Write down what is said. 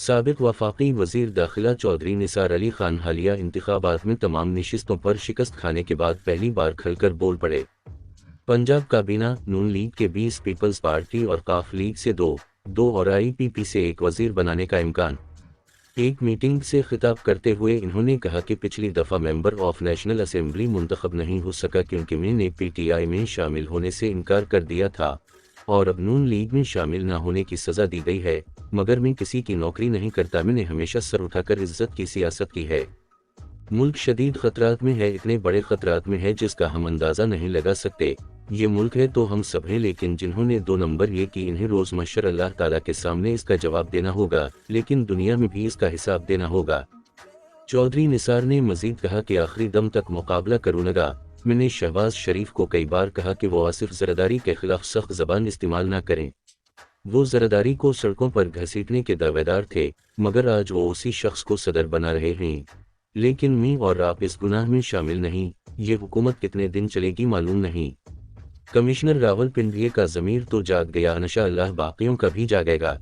साबिक वफाकी वजीर दाखिला चौधरी निसार अली खान हालिया इंतखाबात में तमाम नशिस्तों पर शिकस्त खाने के बाद पहली बार खुलकर बोल पड़े। पंजाब काबीना नून लीग के 20, पीपल्स पार्टी और काफ लीग से दो और IPP से एक वजीर बनाने का इम्कान। एक मीटिंग से खिताब करते हुए इन्होंने कहा कि पिछली दफ़ा मेंबर ऑफ नेशनल असेंबली मुंतखब नहीं हो सका क्योंकि मैंने PTI में शामिल होने से इनकार कर दिया था और अब नून लीग में शामिल न होने की सज़ा दी गई है, मगर मैं किसी की नौकरी नहीं करता। मैंने हमेशा सर उठाकर इज्जत की सियासत की है। मुल्क शदीद खतरात में है, इतने बड़े खतरात में है जिसका हम अंदाज़ा नहीं लगा सकते। ये मुल्क है तो हम सब हैं, लेकिन जिन्होंने 2 नंबर ये कि इन्हें रोज़ मशर अल्लाह ताला के सामने इसका जवाब देना होगा, लेकिन दुनिया में भी इसका हिसाब देना होगा। चौधरी निसार ने मजीद कहा कि आखिरी दम तक मुकाबला करूँगा। मैंने शहबाज शरीफ को कई बार कहा कि वो आसिफ जरदारी के खिलाफ सख्त ज़बान इस्तेमाल ना करें। वो जरदारी को सड़कों पर घसीटने के दावेदार थे, मगर आज वो उसी शख्स को सदर बना रहे हैं। लेकिन मैं और आप इस गुनाह में शामिल नहीं। ये हुकूमत कितने दिन चलेगी मालूम नहीं। कमिश्नर रावलपिंडी का ज़मीर तो जाग गया, इंशाअल्लाह बाकियों का भी जागेगा।